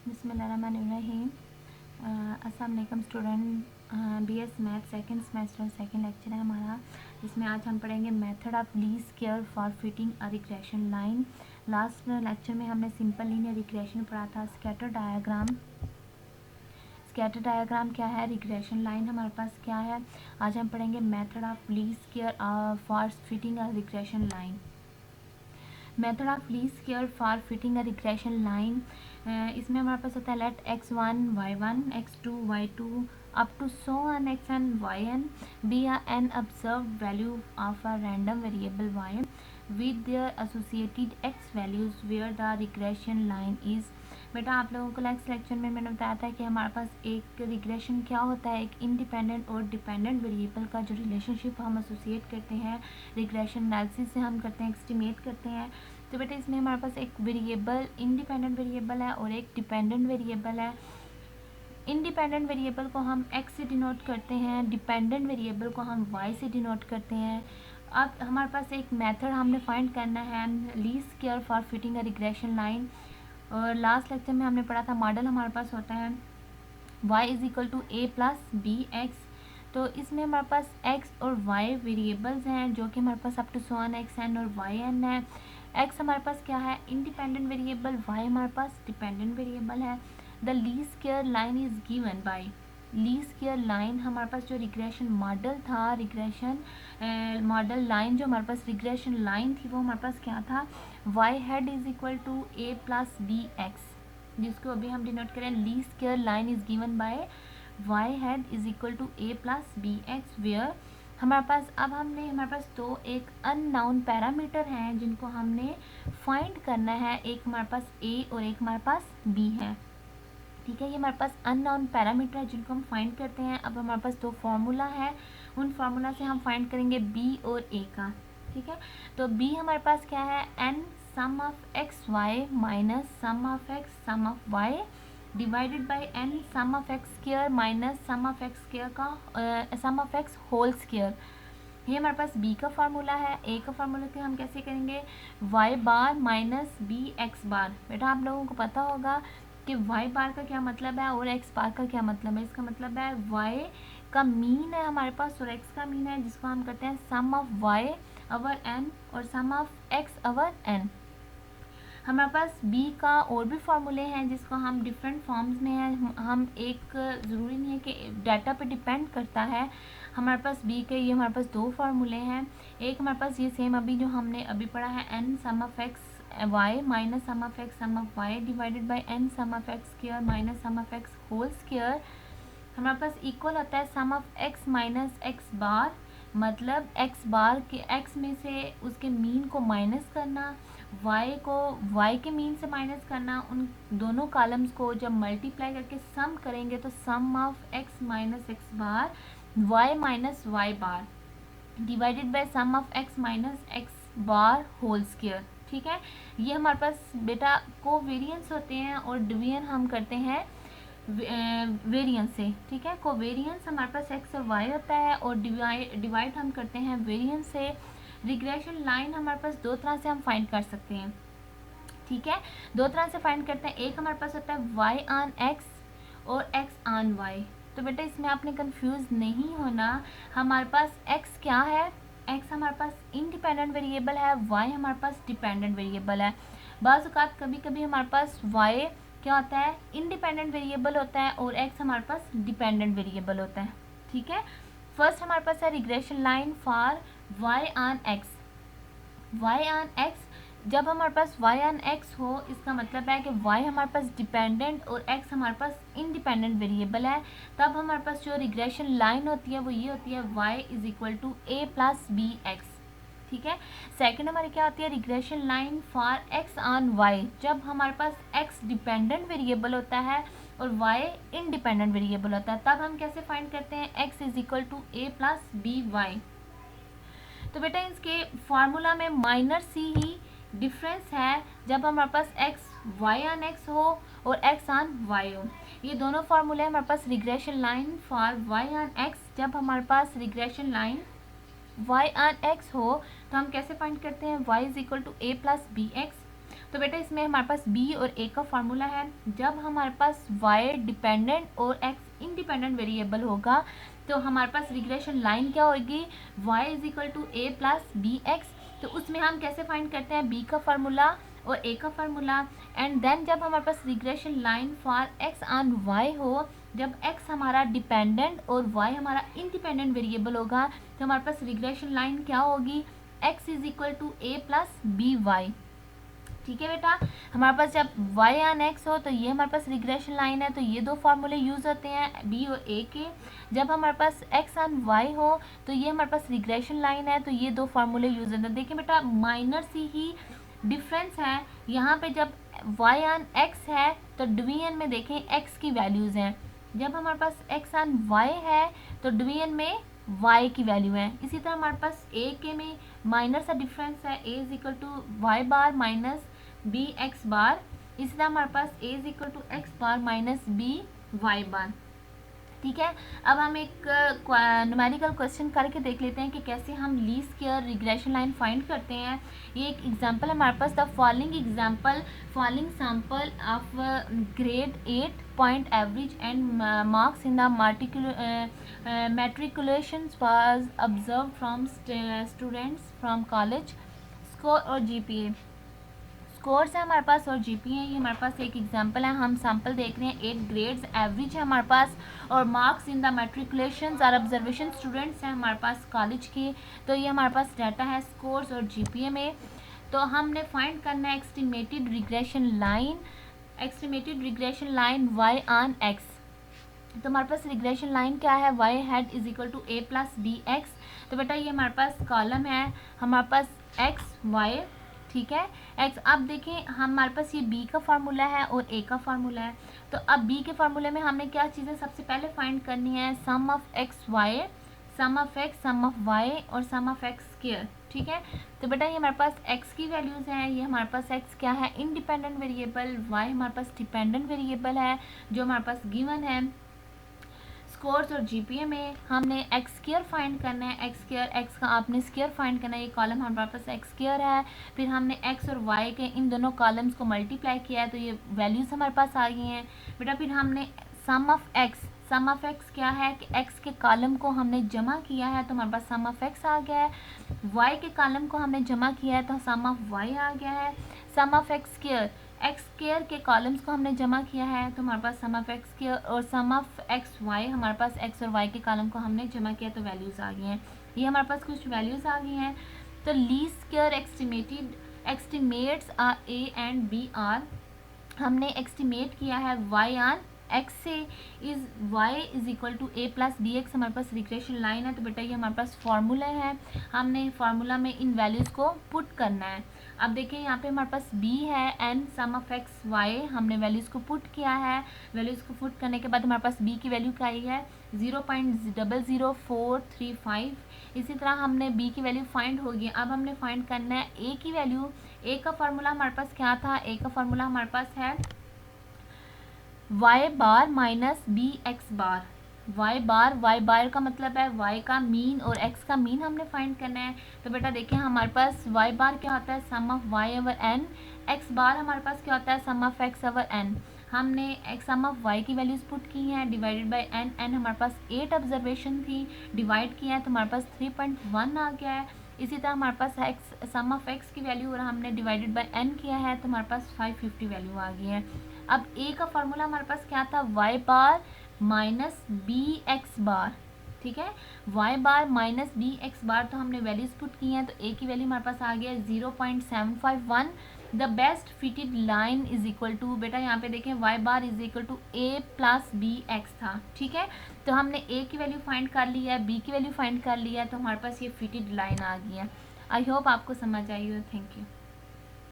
बिस्मिल्लाहिर्रहमानिर्रहीम। अस्सलाम वालेकुम student. BS math second semester second lecture है हमारा, जिसमें आज हम पढ़ेंगे method of least square for fitting a regression line. Last lecture में हमने सिंपल लीनियर रिग्रेशन पढ़ा था। स्कैटर डायग्राम क्या है, रिग्रेशन लाइन हमारे पास क्या है। आज हम पढ़ेंगे method of least square for fitting a regression line. Method of least square for fitting a regression line, इसमें हमारे पास होता है let x1 y1 x2 y2 up to so on xn yn be a n observed value of a random variable y with their associated x values where the regression line is। बेटा आप लोगों को last lecture में मैंने बताया था कि हमारे पास एक रिग्रेशन क्या होता है, एक इंडिपेंडेंट और डिपेंडेंट वेरिएबल का जो रिलेशनशिप हम एसोसिएट करते हैं रिग्रेशन एनालिसिस से हम करते हैं, एस्टिमेट करते हैं। तो बेटा इसमें हमारे पास एक वेरिएबल इंडिपेंडेंट वेरिएबल है और एक डिपेंडेंट वेरिएबल है। इंडिपेंडेंट वेरिएबल को हम x से डिनोट करते हैं, डिपेंडेंट वेरिएबल को हम y से डिनोट करते हैं। अब हमारे पास एक मेथड हमने फाइंड करना है least square for fitting a regression line. और लास्ट लेक्चर में हमने पढ़ा था मॉडल हमारे पास होता है y is equal to a plus B x. तो इसमें हमारे पास x और y वेरिएबल्स हैं जो कि हमारे पास up to so on xn और yn है। x हमारे पास क्या है, इंडिपेंडेंट वेरिएबल, y हमारे पास डिपेंडेंट वेरिएबल है। The least square line is given bye least square line. हमारे पास जो रिग्रेशन मॉडल था, रिग्रेशन मॉडल लाइन जो हमारे पास रिग्रेशन लाइन थी वो हमारे पास क्या था, y head is equal to a plus B x, जिसको अभी हम डिनोट करें least square line is given by y head is equal to a plus B x where हमारे पास हमारे पास तो एक अननाउन पैरामीटर हैं जिनको हमने फाइंड करना है। एक हमारे पास a और एक हमारे पास b है। ठीक है, ये हमारे पास अननोन पैरामीटर है जिनको हम फाइंड करते हैं। अब हमारे पास दो फार्मूला है, उन फार्मूला से हम फाइंड करेंगे b और a का। ठीक है, तो b हमारे पास क्या है, n sum of x y minus sum of x sum of y divided by n sum of x square minus sum of x square का sum of x whole square. ये हमारे पास b का formula है। a का formula के हम कैसे करेंगे, y bar minus B x bar. बेटा आप लोगों को पता होगा कि y बार का क्या मतलब है और x बार का क्या मतलब है। इसका मतलब है y का मीन है हमारे पास और x का मीन है, जिसको हम करते हैं सम ऑफ y ओवर n और sum of x over n। हमारे पास b का और भी फार्मूले हैं जिसको हम डिफरेंट फॉर्म्स में हैं। हम एक ज़रूरी नहीं है कि डाटा पे डिपेंड करता है। हमारे पास b के ये हमारे पास दो फार्मूले हैं। एक हमारे पास ये सेम अभी जो हमने अभी पढ़ा है n sum of x y minus sum of x sum of y divided by n sum of x square minus sum of x whole square. हमारे पास इक्वल होता है sum of x minus x bar, मतलब x बार के x में से उसके mean को माइनस करना, y को y के मीन से माइनस करना। उन दोनों कॉलम्स को जब मल्टीप्लाई करके सम करेंगे तो sum of x minus x bar y minus Y bar divided by sum of x minus x bar whole square. ठीक है, ये हमारे पास बेटा कोवेरियंस होते हैं और डिवीजन हम करते हैं वेरियंस से। ठीक है, कोवेरियंस हमारे पास x और y होता है और डिवाइड हम करते हैं वेरियंस से। रिग्रेशन लाइन हमारे पास दो तरह से हम फाइंड कर सकते हैं। ठीक है, दो तरह से फाइंड करते हैं। एक हमारे पास होता है y ऑन x और x ऑन y। तो बेटा इसमें आपने कंफ्यूज नहीं होना। हमारे पास x क्या है, x हमारे पास इंडिपेंडेंट वेरिएबल है, y हमारे पास डिपेंडेंट वेरिएबल है। बाज़ औक़ात कभी कभी हमारे पास y क्या होता है, इंडिपेंडेंट वेरिएबल होता है और x हमारे पास डिपेंडेंट वेरिएबल होता है। ठीक है, फर्स्ट हमारे पास है regression line for y on x। y on x, जब हमारे पास y ऑन x हो इसका मतलब है कि y हमारे पास डिपेंडेंट और x हमारे पास इंडिपेंडेंट वेरिएबल है। तब हमारे पास जो रिग्रेशन लाइन होती है वो ये होती है y is equal to a plus B x. ठीक है, सेकंड हमारी क्या होती है, regression line for x on y, जब हमारे पास x डिपेंडेंट वेरिएबल होता है और y इंडिपेंडेंट वेरिएबल होता है। तब हम कैसे फाइंड करते हैं, x is equal to a plus b y. तो बेटा इसके फार्मूला में माइनर सी ही डिफरेंस है जब हमारे पास x y ऑन x हो और x ऑन y हो। ये दोनों फार्मूले हमारे पास regression line for y on x। जब हमारे पास regression line y on x हो तो हम कैसे फाइंड करते हैं, y is equal to a plus B x. तो बेटा इसमें हमारे पास बी और ए का फार्मूला है। जब हमारे पास वाई डिपेंडेंट और एक्स इंडिपेंडेंट वेरिएबल होगा तो हमारे पास रिग्रेशन लाइन क्या होगी, y is equal to a plus B x. तो उसमें हम कैसे फाइंड करते हैं, b का फार्मूला और a का फार्मूला। एंड देन जब हमारे पास regression line for x on y हो, जब x हमारा डिपेंडेंट और y हमारा इंडिपेंडेंट वेरिएबल होगा तो हमारे पास रिग्रेशन लाइन क्या होगी, x is equal to a plus b y. ठीक है बेटा, हमारे पास जब y ऑन x हो तो ये हमारे पास रिग्रेशन लाइन है, तो ये दो फार्मूले यूज़ होते हैं b और a के। जब हमारे पास x ऑन y हो तो ये हमारे पास रिग्रेशन लाइन है, तो ये दो फार्मूले यूज़ होते हैं। देखिए बेटा माइनर सी ही डिफरेंस है यहाँ पे, जब y ऑन x है तो डिवीजन में देखें x की वैल्यूज़ हैं, जब हमारे पास x ऑन y है तो डिवीजन में y की वैल्यू है। इसी तरह हमारे पास a के में माइनर सा डिफरेंस है, a is equal to Y bar minus B x bar. इसी तरह हमारे पास a is equal to X bar minus B Y bar. ठीक है, अब हम एक न्यूमेरिकल क्वेश्चन करके देख लेते हैं कि कैसे हम least square regression line find करते हैं। ये एक एग्जांपल है हमारे पास, the following example following sample of grade 8 point average and marks in the matriculation was observe from students from college. Score और जीपीए, स्कोर्स है हमारे पास और जीपीए है। ये हमारे पास एक एग्जांपल है, हम सैंपल देख रहे हैं 8 ग्रेड्स एवरेज है हमारे पास, और मार्क्स इन द मैट्रिकुलेशंस और ऑब्जर्वेशन स्टूडेंट्स हैं हमारे पास कॉलेज के। तो ये हमारे पास डाटा है स्कोर्स और जीपीए में। तो हमने फाइंड करना है estimated regression line y on x। तो हमारे पास रिग्रेशन लाइन क्या है, y head is equal to a plus B x. तो बेटा ये हमारे पास कॉलम है, हमारे पास x y, ठीक है x। अब देखें हमारे पास ये b का फार्मूला है और a का फार्मूला है। तो अब b के फार्मूले में हमने क्या चीज़ें सबसे पहले फाइंड करनी है, sum of x Y, sum of x, sum of Y और सम ऑफ एक्स स्क्वायर। ठीक है, तो बेटा ये हमारे पास x की वैल्यूज़ हैं, ये हमारे पास x क्या है इंडिपेंडेंट वेरिएबल, y हमारे पास डिपेंडेंट वेरिएबल है जो हमारे पास गिवन है। स्कोर्स और जीपीए में हमने एक्स स्क्वायर फाइंड करना है, एक्स का आपने स्क्वायर फाइंड करना है। ये कॉलम हमारे पास एक्स स्क्वायर है, फिर हमने एक्स और वाई के इन दोनों कॉलम्स को मल्टीप्लाई किया है तो ये वैल्यूज़ हमारे पास आ गई हैं बेटा। फिर हमने सम ऑफ एक्स क्या है कि एक्स के कॉलम को हमने जमा किया है तो हमारे पास सम ऑफ एक्स आ गया है, वाई के कॉलम को हमने जमा किया है तो सम ऑफ वाई आ गया है। सम ऑफ एक्स स्क्वायर के कॉलम्स को हमने जमा किया है तो हमारे पास सम ऑफ एक्स स्क्वायर, और सम ऑफ एक्स वाई हमारे पास एक्स और वाई के कॉलम को हमने जमा किया तो वैल्यूज़ आ गई हैं। ये हमारे पास कुछ वैल्यूज़ आ गई हैं। तो least square estimates are a and b are, हमने एस्टिमेट किया है वाई ऑन एक्स से is y is equal to a plus B x. हमारे पास रिग्रेशन लाइन है तो बेटा ये हमारे पास फार्मूला है, हमने फार्मूला में इन वैल्यूज़ को पुट करना है। अब देखिए यहाँ पे हमारे पास b है n sum of x y, हमने वैल्यूज़ को पुट किया है। वैल्यूज़ को पुट करने के बाद हमारे पास b की वैल्यू क्या आई है 0.00435। इसी तरह हमने b की वैल्यू फाइंड होगी। अब हमने फाइंड करना है a की वैल्यू। a का फार्मूला हमारे पास क्या था, a का फार्मूला हमारे पास है y bar minus B x bar. y बार का मतलब है y का मीन और x का मीन हमने फाइंड करना है। तो बेटा देखिए हमारे पास y बार क्या होता है sum of y over n, x bar हमारे पास क्या होता है sum of x over n। हमने सम ऑफ y की वैल्यूज पुट की हैं डिवाइडेड बाय n, n हमारे पास 8 ऑब्जर्वेशन थी, डिवाइड किया है तो हमारे पास 3.1 आ गया है। इसी तरह हमारे पास x सम ऑफ x की वैल्यू और हमने डिवाइडेड बाय n किया है तो हमारे पास 550 वैल्यू आ गई है। अब a का फार्मूला हमारे पास क्या था y bar minus B x बार, ठीक है y bar minus B x बार। तो हमने वैल्यूज पुट की हैं तो a की वैल्यू हमारे पास आ गया 0.751। The best fitted line is equal to, बेटा यहाँ पे देखें y bar is equal to a plus B x था, ठीक है। तो हमने a की वैल्यू फाइंड कर ली है, b की वैल्यू फाइंड कर ली है, तो हमारे पास ये फिटेड लाइन आ गई है। आई होप आपको समझ आई हो। Thank you.